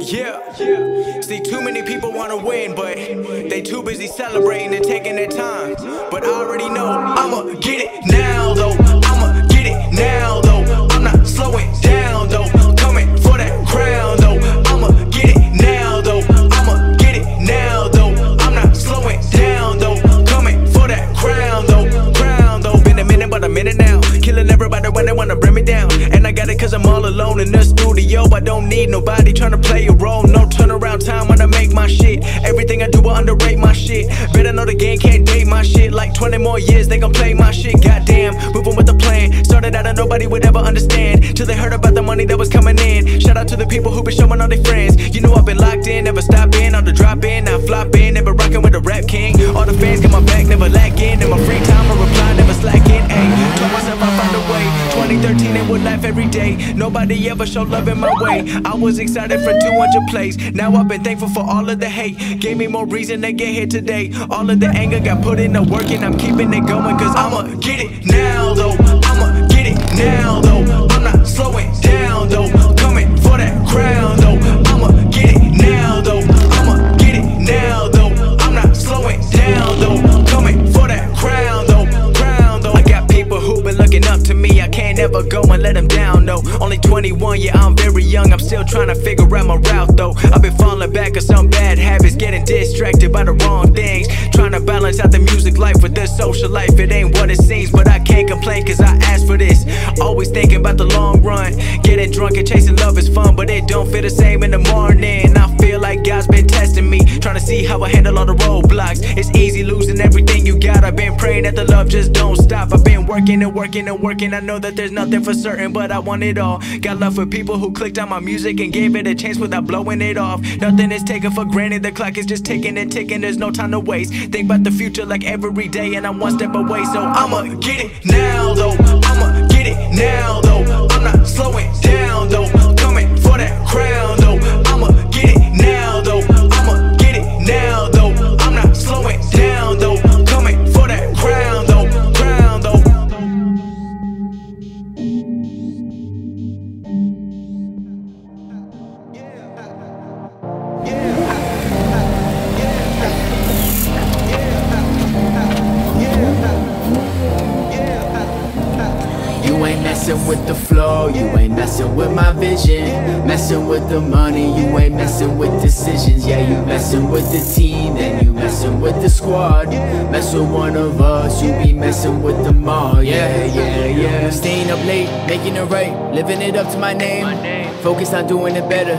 Yeah. See, too many people wanna win, but they too busy celebrating and taking their time. But I already know I'ma get it now, though. I'ma get it now, though. I'm not slowing down, though. Coming for that crown, though. I'ma get it now, though. I'ma get it now, though. I'm not slowing down, though. Coming for that crown, though. Crown, though. Been a minute, but a minute now. Killing everybody when they wanna bring me down. And I got it cause I'm all alone in the studio. I don't need nobody trying to play a role. No turnaround time when I make my shit. Everything I do will underrate my shit. Better know the game can't date my shit. Like 20 more years they gon' play my shit. Goddamn, moving with the plan. Started out and nobody would ever understand till they heard about the money that was coming in. Shout out to the people who been showing all their friends. You know I've been locked in, never stopping. On the drop in, now flopping. Never rocking with the rap king. All the fans got my back, never lacking. In my free time I reply, never slacking. Ayy, told myself I'd find a way. 2013 it would laugh every day. Nobody ever showed love in my way. I was excited for 200 plays. Now I've been thankful for all of the hate. Gave me more reason to get here today. All of the anger got put in the work and I'm keeping it going. Cause I'ma get it now though. I'ma get it now though. I'm not slowing down though. Coming for that crown though. I'ma get it now though. I'ma get it now though. I'm not slowing down though. Coming for that crown though. Crown though. I got people who been looking up to me. I can't ever go and let them down, no. Only 21, yeah, I'm very young. I'm still trying to figure out my route, though. I've been falling back on some bad habits, getting distracted by the wrong things. Trying to balance out the music life with the social life. It ain't what it seems, but I can't complain cause I asked for this. Always thinking about the long run. Getting drunk and chasing love is fun, but it don't feel the same in the morning. I feel like God's been testing me, trying to see how I handle all the roadblocks. It's easy losing everything you got. I've been praying that the love just don't stop. I've been working and working and working. I know that there's nothing for certain, but I want it all. Got love for people who clicked on my music and gave it a chance without blowing it off. Nothing is taken for granted, the clock is just ticking and ticking. There's no time to waste. Think about the future like every day, and I'm one step away. So I'ma get it now though. I'ma get it now though. I'm not slowing down though. Coming for that crown though. I'ma get it now though. I'ma get it now though. I'm not slowing down though. Coming for that crown though. Crown though. You ain't messing with the flow, you ain't messing with my vision. Messing with the money, you ain't messing with decisions. Yeah, you messing with the team, then you messing with the squad. Mess with one of us, you be messing with them all. Yeah. Staying up late, making it right, living it up to my name. Focused on doing it better.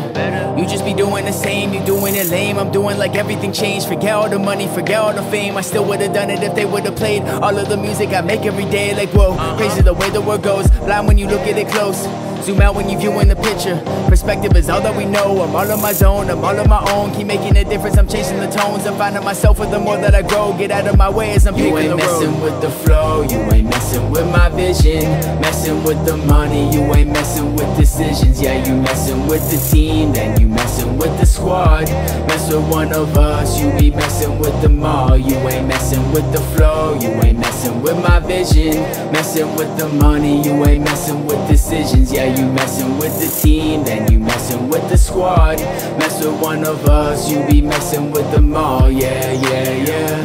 You just be doing the same, you doing it lame. I'm doing like everything changed. Forget all the money, forget all the fame. I still would've done it if they would've played all of the music I make every day. Like whoa, crazy the way the world goes. Blind when you look at it close. Zoom out when you viewing the picture. Perspective is all that we know. I'm all on my zone, I'm all on my own. Keep making a difference, I'm chasing the tones. I'm finding myself with the more that I grow. Get out of my way as I'm picking the road. You ain't messing with the flow, you ain't messing with my vision. Messing with the money, you ain't messing with decisions. Yeah, you messing with the team, then you messing with the squad. Mess with one of us, you be messing with them all. You ain't messing with the flow, you ain't messing with my vision. Messing with the money, you ain't messing with decisions. Yeah, you messing with the team, then you messing with the squad. Mess with one of us, you be messing with them all. Yeah.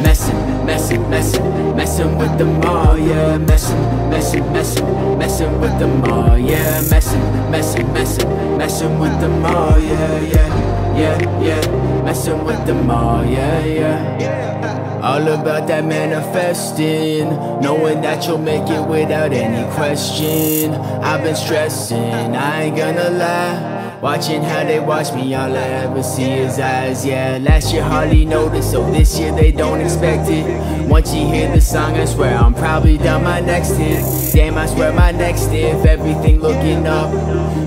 Messing with them all. Yeah, messing with them all. Yeah, messing with them all. Yeah. Messing with them all. Yeah. All about that manifesting, knowing that you'll make it without any question. I've been stressing, I ain't gonna lie. Watching how they watch me, all I ever see is eyes. Yeah, last year hardly noticed, so this year they don't expect it. Once you hear the song, I swear I'm probably done my next hit. Damn, I swear my next if everything looking up.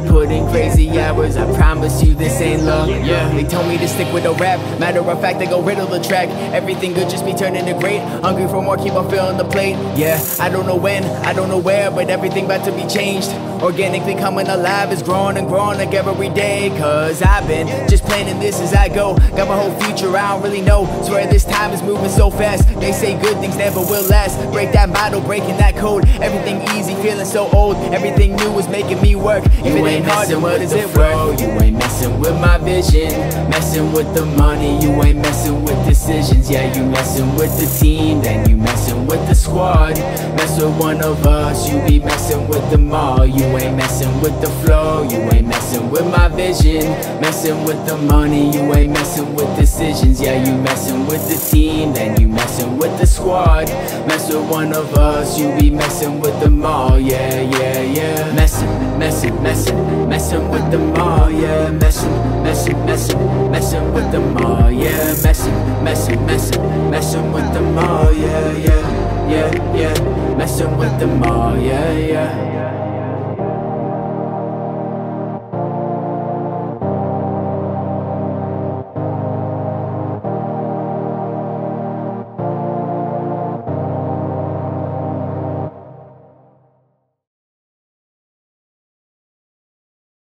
Put in crazy hours, I promise you this ain't luck. Yeah, they told me to stick with the rap. Matter of fact, they go riddle the track. Everything good just be turning to great. Hungry for more, keep on filling the plate. Yeah, I don't know when, I don't know where, but everything about to be changed. Organically coming alive, is growing and growing like every day. Cause I've been just planning this as I go. Got my whole future, I don't really know. Swear this time is moving so fast. They say good things never will last. Break that model, breaking that code. Everything easy, feeling so old. Everything new is making me work. If it ain't hard, then what is it worth? You ain't messing with my vision. Messing with the money, you ain't messing with decisions. Yeah, you messing with the team, then you messing with the squad. Mess with one of us, you be messing with them all. You ain't messing with the flow, you ain't messing with my vision. Messing with the money, you ain't messing with decisions. Yeah, you messing with the team, then you messing with the squad. Mess with one of us, you be messing with them all. Yeah, yeah, yeah. Messing with them all. Yeah, messing